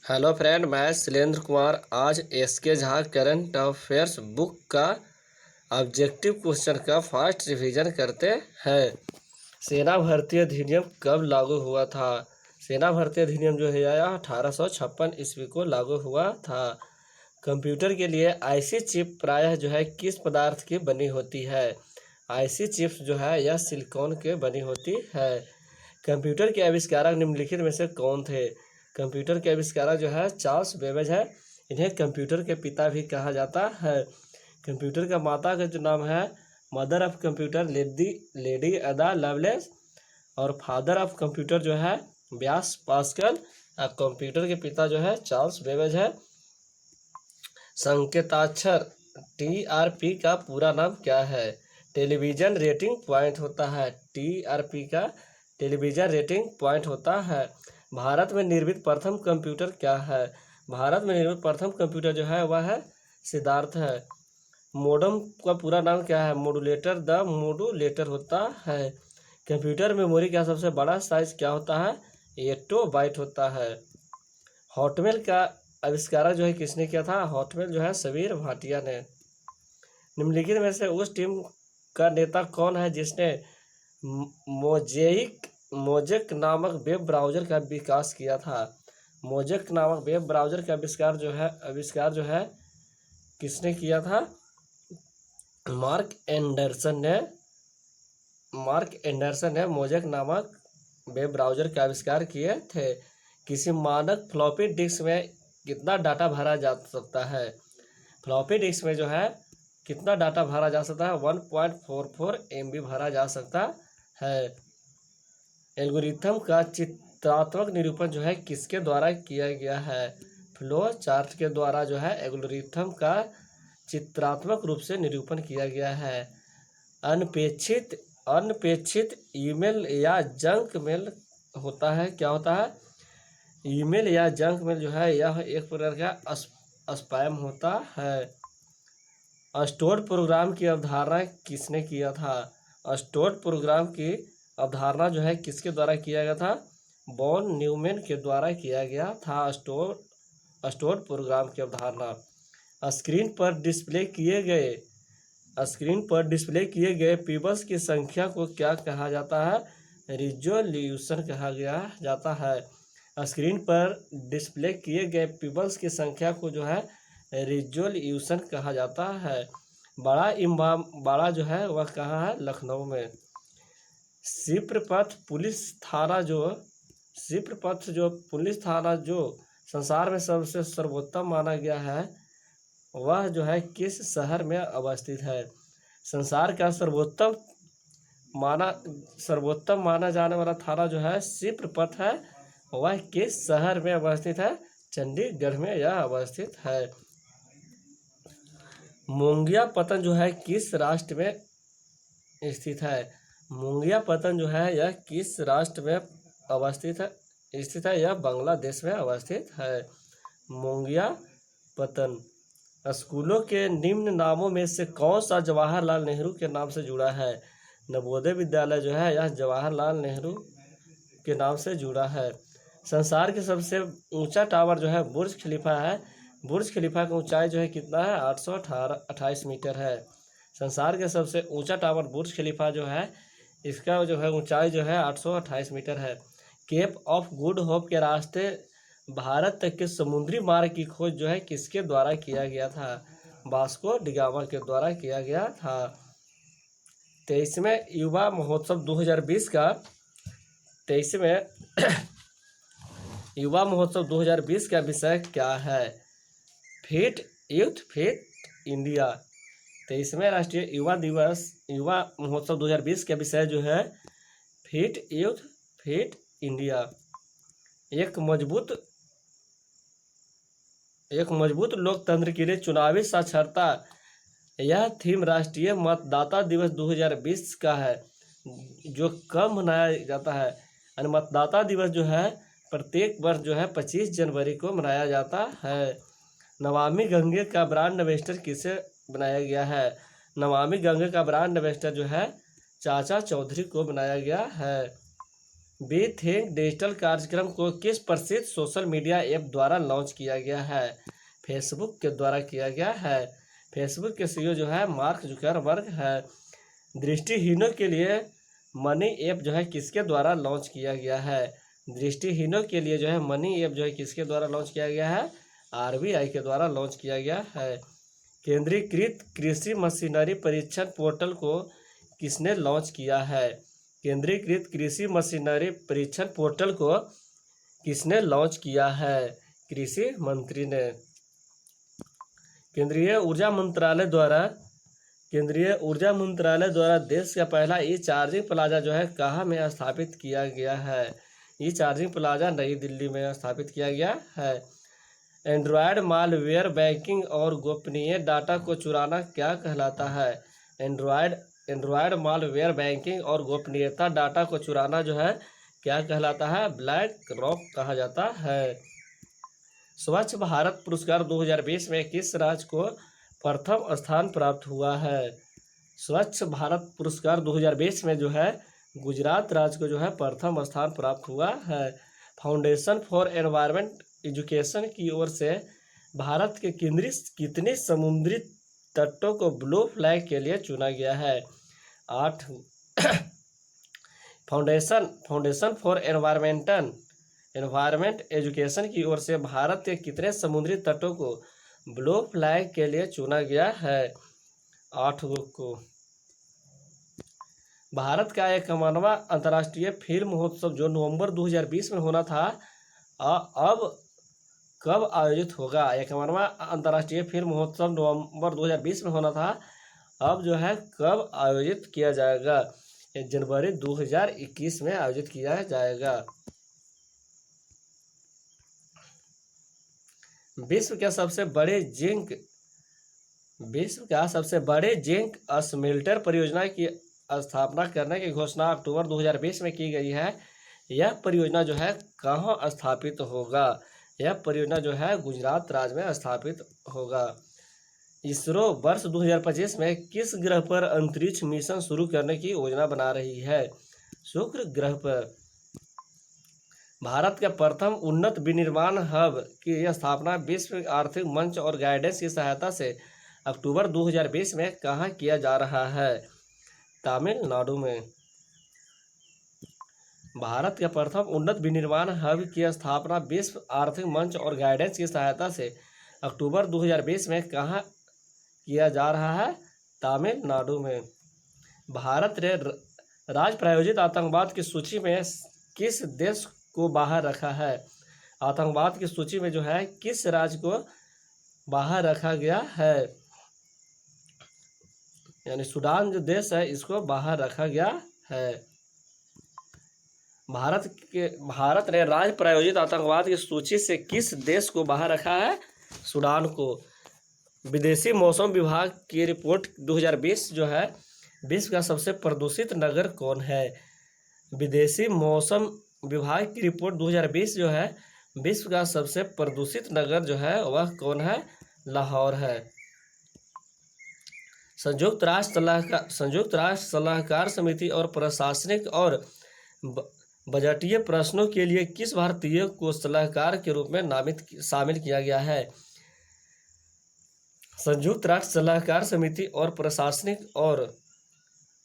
Hello friend, मैं शैलेंद्र कुमार। आज SK Jha current affairs book का ऑब्जेक्टिव क्वेश्चन का फास्ट रिवीजन करते हैं। सेना भर्ती अधिनियम कब लागू हुआ था? सेना भर्ती अधिनियम जो है यह 1856 ईस्वी को लागू हुआ था। कंप्यूटर के लिए आईसी चिप प्रायः जो है किस पदार्थ की बनी होती है? आईसी चिप्स जो है यह सिलिकॉन के बनी होती है। कंप्यूटर के आविष्कारक निम्नलिखित में से कौन थे? कंप्यूटर के आविष्कारक जो है चार्ल्स बेबेज है। इन्हें कंप्यूटर के पिता भी कहा जाता है। कंप्यूटर का माता का जो नाम है मदर ऑफ कंप्यूटर लेडी अदा लवलेस, और फादर ऑफ कंप्यूटर जो है ब्लास पास्कल। कंप्यूटर के पिता जो है चार्ल्स बेबेज है। संकेताक्षर टीआरपी का पूरा नाम क्या है? टेलीविजन रेटिंग पॉइंट होता है। टीआरपी का टेलीविजन रेटिंग पॉइंट होता है। भारत में निर्मित प्रथम कंप्यूटर क्या है? भारत में निर्मित प्रथम कंप्यूटर जो है वह है सिद्धार्थ है। मोडम का पूरा नाम क्या है? मॉड्यूलेटर द मॉड्यूलेटर होता है। कंप्यूटर मेमोरी का सबसे बड़ा साइज क्या होता है? 8 बाइट होता है। हॉटमेल का आविष्कारक जो है किसने किया था? हॉटमेल जो है सबीर भाटिया ने। निम्नलिखित में से उस टीम का नेता कौन है जिसने मोजेक नामक वेब ब्राउज़र का विकास किया था? मोजेक नामक वेब ब्राउज़र का आविष्कार जो है किसने किया था? मार्क एंडरसन ने मोजेक नामक वेब ब्राउज़र का आविष्कार किए थे। किसी मानक फ्लॉपी डिस्क में कितना डाटा भरा जा सकता है? फ्लॉपी डिस्क में जो है कितना डाटा भरा जा सकता है? 1.44 MB भरा जा सकता है। एल्गोरिथम का चित्रात्मक निरूपण जो है किसके द्वारा किया गया है? फ्लो चार्ट के द्वारा जो है एल्गोरिथम का चित्रात्मक रूप से निरूपण किया गया है। अनपेक्षित ईमेल या जंक मेल होता है, क्या होता है? ईमेल या जंक मेल जो है यह एक प्रकार का स्पैम होता है। स्टोर्ड प्रोग्राम की अवधारणा किसने किया था? स्टोर्ड प्रोग्राम की अवधारणा जो है किसके द्वारा किया गया था? वॉन न्यूमैन के द्वारा किया गया था स्टोर्ड प्रोग्राम की अवधारणा। स्क्रीन पर डिस्प्ले किए गए पिक्सेल्स की संख्या को क्या कहा जाता है? रिजोल्यूशन कहा गया जाता है। स्क्रीन पर डिस्प्ले किए गए पिक्सेल्स की संख्या को जो है रिजोल्यूशन कहा जाता है। बड़ा इमाम बाड़ा जो है वह कहाँ है? लखनऊ में। शिप्रपथ पुलिस थाना जो संसार में सबसे सर्वोत्तम माना गया है वह जो है किस शहर में अवस्थित है? संसार का सर्वोत्तम माना जाने वाला थाना जो है शिप्रपथ है। वह किस शहर में अवस्थित है? चंडीगढ़ में यह अवस्थित है। मुंगिया पतन जो है किस राष्ट्र में स्थित है? मुंगिया पतन जो है यह किस राष्ट्र में स्थित है? यह बांग्लादेश में अवस्थित है। मुंगिया पतन। स्कूलों के निम्न नामों में से कौन सा जवाहरलाल नेहरू के नाम से जुड़ा है? नवोदय विद्यालय जो है यह जवाहरलाल नेहरू के नाम से जुड़ा है। संसार के सबसे ऊंचा टावर जो है बुर्ज खलीफा है। बुर्ज खलीफा की ऊंचाई जो है कितना है? 828 मीटर है। संसार के सबसे ऊंचा टावर बुर्ज खलीफा जो है इसका जो है ऊंचाई जो है 828 मीटर है। केप ऑफ गुड होप के रास्ते भारत तक के समुद्री मार्ग की खोज जो है किसके द्वारा किया गया था? वास्को डिगामा के द्वारा किया गया था। 23वें युवा महोत्सव 2020 का विषय क्या है? Fit youth fit India. 23वें राष्ट्रीय युवा महोत्सव 2020 का विषय जो है फिट यूथ फिट इंडिया। एक मजबूत लोकतंत्र के लिए चुनावी साक्षरता, यह थीम राष्ट्रीय मतदाता दिवस 2020 का है जो कब मनाया जाता है? मतदाता दिवस जो है प्रत्येक वर्ष जो है 25 जनवरी को मनाया जाता है। नमामि गंगे का ब्रांड एम्बेसडर किसे बनाया गया है? नमामि गंगे का ब्रांड एम्बेसडर जो है चाचा चौधरी को बनाया गया है। बी थिंक डिजिटल कार्यक्रम को किस प्रसिद्ध सोशल मीडिया ऐप द्वारा लॉन्च किया गया है? फेसबुक के द्वारा किया गया है। फेसबुक के सीईओ जो है मार्क जुकरबर्ग है। दृष्टिहीनों के लिए मनी ऐप जो है किसके द्वारा लॉन्च किया गया है? दृष्टिहीनों के लिए जो है मनी ऐप जो है किसके द्वारा लॉन्च किया गया है? आरबीआई के द्वारा लॉन्च किया गया है। केंद्रीकृत कृषि मशीनरी परीक्षण पोर्टल को किसने लॉन्च किया है? केंद्रीकृत कृषि मशीनरी परीक्षण पोर्टल को किसने लॉन्च किया है? कृषि मंत्री ने। केंद्रीय ऊर्जा मंत्रालय द्वारा देश का पहला ई चार्जिंग प्लाजा जो है कहाँ में स्थापित किया गया है? ई चार्जिंग प्लाजा नई दिल्ली में स्थापित किया गया है। एंड्रॉयड मालवेयर बैंकिंग और गोपनीय डाटा को चुराना क्या कहलाता है? एंड्रॉयड मालवेयर बैंकिंग और गोपनीयता डाटा को चुराना जो है क्या कहलाता है? ब्लैक रॉक कहा जाता है। स्वच्छ भारत पुरस्कार 2020 में किस राज्य को प्रथम स्थान प्राप्त हुआ है? स्वच्छ भारत पुरस्कार 2020 में जो है गुजरात राज्य को जो है प्रथम स्थान प्राप्त हुआ है। फाउंडेशन फॉर एनवायरमेंट एजुकेशन की ओर से भारत के कितने समुद्री तटों को ब्लू फ्लैग के लिए चुना गया है? 8। फाउंडेशन फॉर एनवायरमेंट एजुकेशन की ओर से भारत के कितने समुद्री तटों को ब्लू फ्लैग के लिए चुना गया है? 8 को। भारत का 51वां अंतर्राष्ट्रीय फिल्म महोत्सव जो नवंबर 2020 में होना था अब कब आयोजित होगा? 51वां अंतर्राष्ट्रीय फिल्म महोत्सव नवंबर 2020 में होना था, अब जो है कब आयोजित किया जाएगा? जनवरी 2021 में आयोजित किया जाएगा। विश्व का सबसे बड़े जिंक स्मेल्टर परियोजना की स्थापना करने की घोषणा अक्टूबर 2020 में की गई है। यह परियोजना जो है कहाँ स्थापित होगा? यह परियोजना जो है गुजरात राज्य में स्थापित होगा। इसरो वर्ष 2025 में किस ग्रह पर अंतरिक्ष मिशन शुरू करने की योजना बना रही है? शुक्र ग्रह पर। भारत का प्रथम उन्नत विनिर्माण हब की स्थापना विश्व आर्थिक मंच और गाइडेंस की सहायता से अक्टूबर 2020 में कहाँ किया जा रहा है? तमिलनाडु में। भारत का प्रथम उन्नत विनिर्माण हब की स्थापना विश्व आर्थिक मंच और गाइडेंस की सहायता से अक्टूबर 2020 में कहाँ किया जा रहा है? तमिलनाडु में। भारत ने राज्य प्रायोजित आतंकवाद की सूची में किस देश को बाहर रखा है? आतंकवाद की सूची में जो है किस राज्य को बाहर रखा गया है? यानी सूडान जो देश है इसको बाहर रखा गया है। भारत ने राज्य प्रायोजित आतंकवाद की सूची से किस देश को बाहर रखा है? सूडान को। विदेशी मौसम विभाग की रिपोर्ट 2020 जो है विश्व का सबसे प्रदूषित नगर कौन है? विदेशी मौसम विभाग की रिपोर्ट 2020 जो है विश्व का सबसे प्रदूषित नगर जो है वह कौन है? लाहौर है। संयुक्त राष्ट्र सलाहकार समिति और प्रशासनिक और बजटीय प्रश्नों के लिए किस भारतीय को सलाहकार के रूप में शामिल किया गया है? संयुक्त राष्ट्र सलाहकार समिति और प्रशासनिक और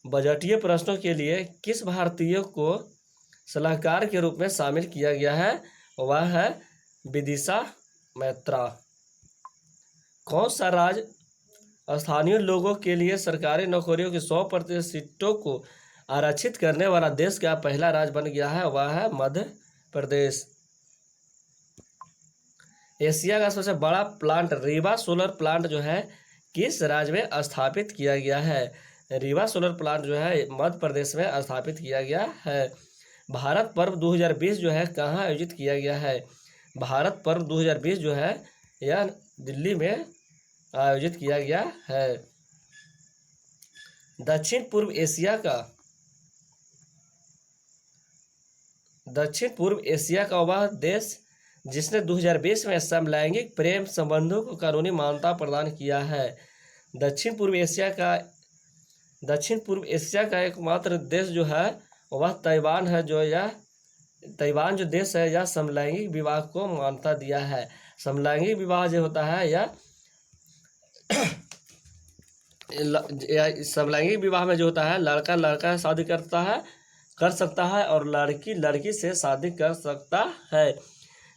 बजटीय प्रश्नों के लिए किस भारतीय को सलाहकार के रूप में शामिल किया गया है? वह है विदिशा मैत्रा। कौन सा राज्य स्थानीय लोगों के लिए सरकारी नौकरियों की 100% सीटों को आरक्षित करने वाला देश का पहला राज्य बन गया है? वह है मध्य प्रदेश। एशिया का सबसे बड़ा प्लांट रीवा सोलर प्लांट जो है किस राज्य में स्थापित किया गया है? रीवा सोलर प्लांट जो है मध्य प्रदेश में स्थापित किया गया है। भारत पर्व 2020 जो है कहाँ आयोजित किया गया है? भारत पर्व 2020 जो है यह दिल्ली में आयोजित किया गया है। दक्षिण पूर्व एशिया का वह देश जिसने 2020 में समलैंगिक प्रेम संबंधों को कानूनी मान्यता प्रदान किया है। दक्षिण पूर्व एशिया का एकमात्र देश जो है वह ताइवान है जो यह ताइवान जो देश है यह समलैंगिक विवाह को मान्यता दिया है। समलैंगिक विवाह जो होता है यह समलैंगिक विवाह में जो होता है लड़का लड़का से शादी कर सकता है और लड़की लड़की से शादी कर सकता है।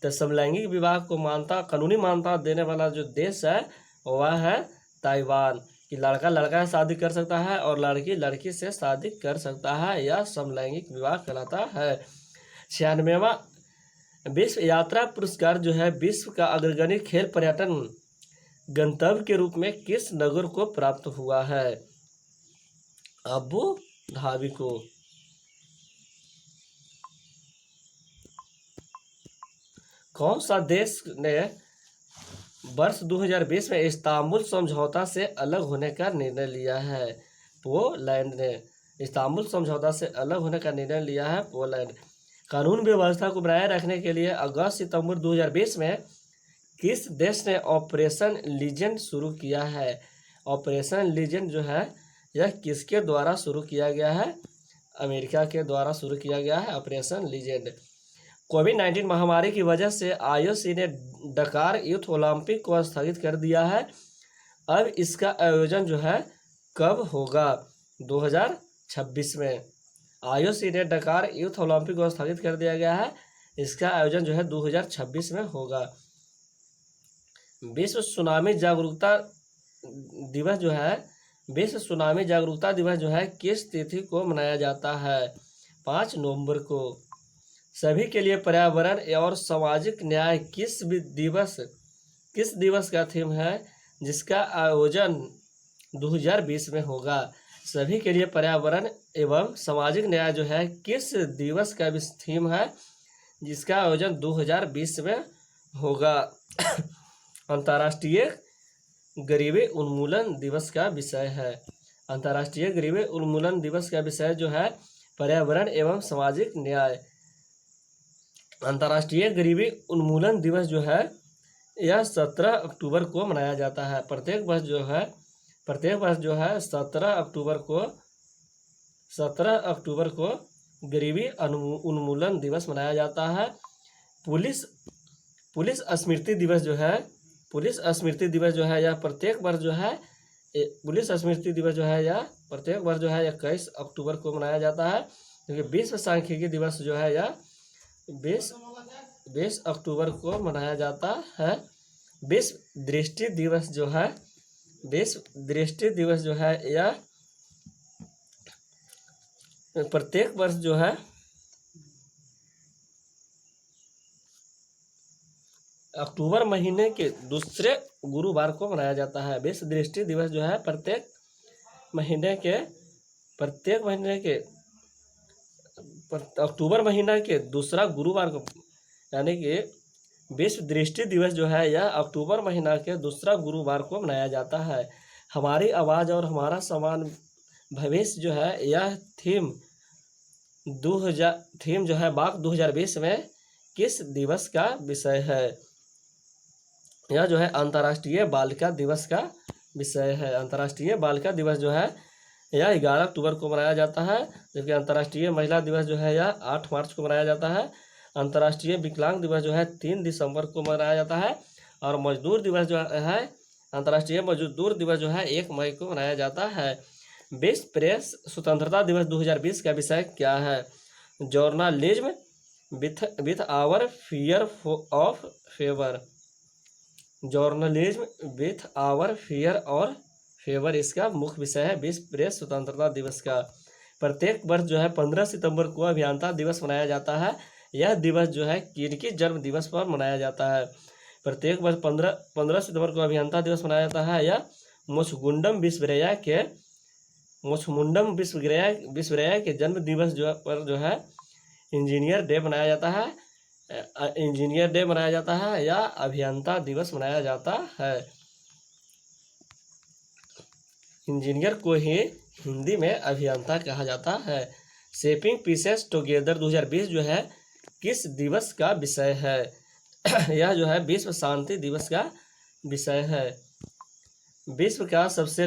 तो समलैंगिक विवाह को कानूनी मान्यता देने वाला जो देश है वह है ताइवान, कि लड़का लड़का से शादी कर सकता है और लड़की लड़की से शादी कर सकता है, यह समलैंगिक विवाह कहलाता है। 96वां विश्व यात्रा पुरस्कार जो है विश्व का अग्रगण्य खेल पर्यटन गंतव्य के रूप में किस नगर को प्राप्त हुआ है? अबू धाबी को। कौन सा देश ने वर्ष 2020 में इस्तांबुल समझौता से अलग होने का निर्णय लिया है? पोलैंड ने इस्तांबुल समझौता से अलग होने का निर्णय लिया है पोलैंड। कानून व्यवस्था को बनाए रखने के लिए अगस्त सितंबर 2020 में किस देश ने ऑपरेशन लीजेंड शुरू किया है? ऑपरेशन लीजेंड जो है यह किसके द्वारा शुरू किया गया है? अमेरिका के द्वारा शुरू किया गया है ऑपरेशन लीजेंड। कोविड-19 महामारी की वजह से आईओसी ने डकार यूथ ओलंपिक को स्थगित कर दिया है। अब इसका आयोजन जो है कब होगा? 2026 में। आईओसी ने डकार यूथ ओलंपिक को स्थगित कर दिया गया है, इसका आयोजन जो है 2026 में होगा। विश्व सुनामी जागरूकता दिवस जो है विश्व सुनामी जागरूकता दिवस जो है किस तिथि को मनाया जाता है? 5 नवंबर को। सभी के लिए पर्यावरण और सामाजिक न्याय किस दिवस का थीम है जिसका आयोजन 2020 में होगा? सभी के लिए पर्यावरण एवं सामाजिक न्याय जो है किस दिवस का भी थीम है जिसका आयोजन 2020 में होगा? अंतर्राष्ट्रीय गरीबी उन्मूलन दिवस का विषय है। अंतर्राष्ट्रीय गरीबी उन्मूलन दिवस का विषय जो है पर्यावरण एवं सामाजिक न्याय। अंतर्राष्ट्रीय गरीबी उन्मूलन दिवस जो है यह 17 अक्टूबर को मनाया जाता है। प्रत्येक वर्ष जो है 17 अक्टूबर को गरीबी उन्मूलन दिवस मनाया जाता है। पुलिस स्मृति दिवस जो है यह प्रत्येक वर्ष जो है 21 अक्टूबर को मनाया जाता है, क्योंकि विश्व सांख्यिकी दिवस जो है यह 20 अक्टूबर को मनाया जाता है। विश्व दृष्टि दिवस जो है यह प्रत्येक वर्ष जो है अक्टूबर महीने के दूसरे गुरुवार को मनाया जाता है। विश्व दृष्टि दिवस जो है प्रत्येक महीने के अक्टूबर महीना के दूसरा गुरुवार को, यानी कि विश्व दृष्टि दिवस जो है यह अक्टूबर महीना के दूसरा गुरुवार को मनाया जाता है। हमारी आवाज़ और हमारा समान भविष्य जो है यह थीम जो है बाक 2020 में किस दिवस का विषय है? यह जो है अंतर्राष्ट्रीय बालिका दिवस का विषय है। अंतर्राष्ट्रीय बालिका दिवस जो है यह 11 अक्टूबर को मनाया जाता है, जबकि अंतर्राष्ट्रीय महिला दिवस जो है यह 8 मार्च को मनाया जाता है। अंतर्राष्ट्रीय विकलांग दिवस जो है 3 दिसंबर को मनाया जाता है, और मजदूर दिवस जो है अंतर्राष्ट्रीय मजदूर दिवस जो है 1 मई को मनाया जाता है। विश्व प्रेस स्वतंत्रता दिवस 2020 का विषय क्या है? Journalism with our fear of favour. Journalism with our fear और फेवर इसका मुख्य विषय है विश्व प्रेस स्वतंत्रता दिवस का। प्रत्येक वर्ष जो है 15 सितंबर को अभियंता दिवस मनाया जाता है। यह दिवस जो है किनके जन्म दिवस पर मनाया जाता है? प्रत्येक वर्ष 15 सितंबर को अभियंता दिवस मनाया जाता है। यह मुचमुंडम विश्वेश्वरैया के जन्म दिवस पर जो है इंजीनियर डे मनाया जाता है या अभियंता दिवस मनाया जाता है। इंजीनियर को ही हिंदी में अभियंता कहा जाता है। शेपिंग पीसेस टुगेदर 2020 जो है किस दिवस का विषय है? यह जो है विश्व शांति दिवस का विषय है। विश्व का सबसे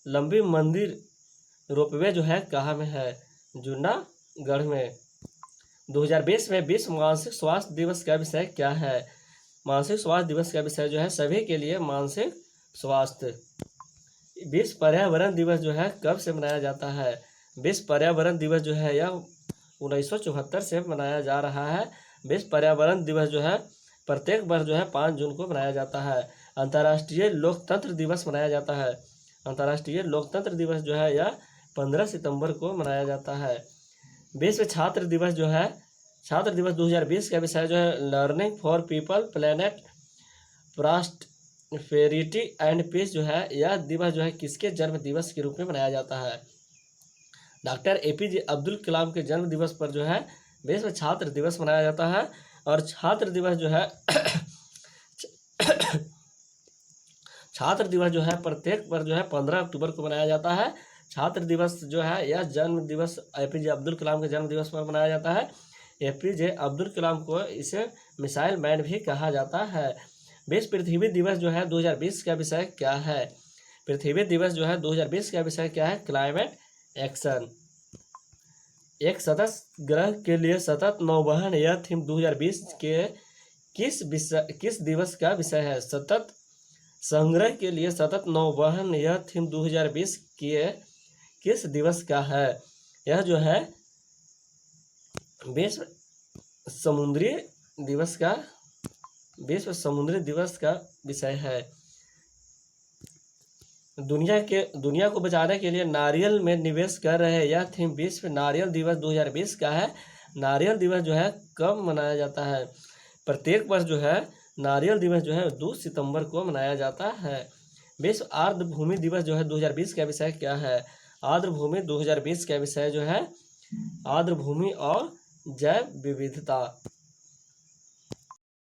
लंबी मंदिर रोपवे जो है कहाँ में है? जूनागढ़ में। 2020 में विश्व मानसिक स्वास्थ्य दिवस का विषय क्या है? मानसिक स्वास्थ्य दिवस का विषय जो है सभी के लिए मानसिक स्वास्थ्य। विश्व पर्यावरण दिवस जो है कब से मनाया जाता है? विश्व पर्यावरण दिवस जो है यह 1974 से मनाया जा रहा है। विश्व पर्यावरण दिवस जो है प्रत्येक वर्ष जो है 5 जून को मनाया जाता है। अंतर्राष्ट्रीय लोकतंत्र दिवस मनाया जाता है। अंतर्राष्ट्रीय लोकतंत्र दिवस जो है यह 15 सितंबर को मनाया जाता है। विश्व छात्र दिवस जो है, छात्र दिवस 2020 का विषय जो है learning for people planet prosperity and peace जो है यह दिवस जो है किसके जन्म दिवस के रूप में मनाया जाता है? डॉक्टर APJ अब्दुल कलाम के जन्म दिवस पर जो है विश्व छात्र दिवस मनाया जाता है। और छात्र दिवस जो है छात्र दिवस जो है प्रत्येक वर्ष जो है 15 अक्टूबर को मनाया जाता है। छात्र दिवस जो है यह जन्म दिवस APJ अब्दुल कलाम के जन्म दिवस पर मनाया जाता है। APJ अब्दुल कलाम को इसे मिसाइल मैन भी कहा जाता है। विश्व पृथ्वी दिवस जो है 2020 का विषय क्या है? पृथ्वी दिवस जो है 2020 का विषय क्या है? Climate action. एक सतत ग्रह के लिए सतत नौवहन यह थीम 2020 के किस दिवस का विषय है? सतत संग्रह के लिए सतत नौवहन यह थीम 2020 के किस दिवस का है? यह जो है विश्व समुद्री दिवस का विषय है। दुनिया को बचाने के लिए नारियल में निवेश कर रहे यह थीम विश्व नारियल दिवस 2020 का है। नारियल दिवस जो है कब मनाया जाता है? प्रत्येक वर्ष जो है नारियल दिवस जो है 2 सितंबर को मनाया जाता है। विश्व आर्द्र भूमि दिवस जो है 2020 का विषय क्या है? आर्द्र भूमि 2020 का विषय जो है आर्द्र भूमि और जैव विविधता।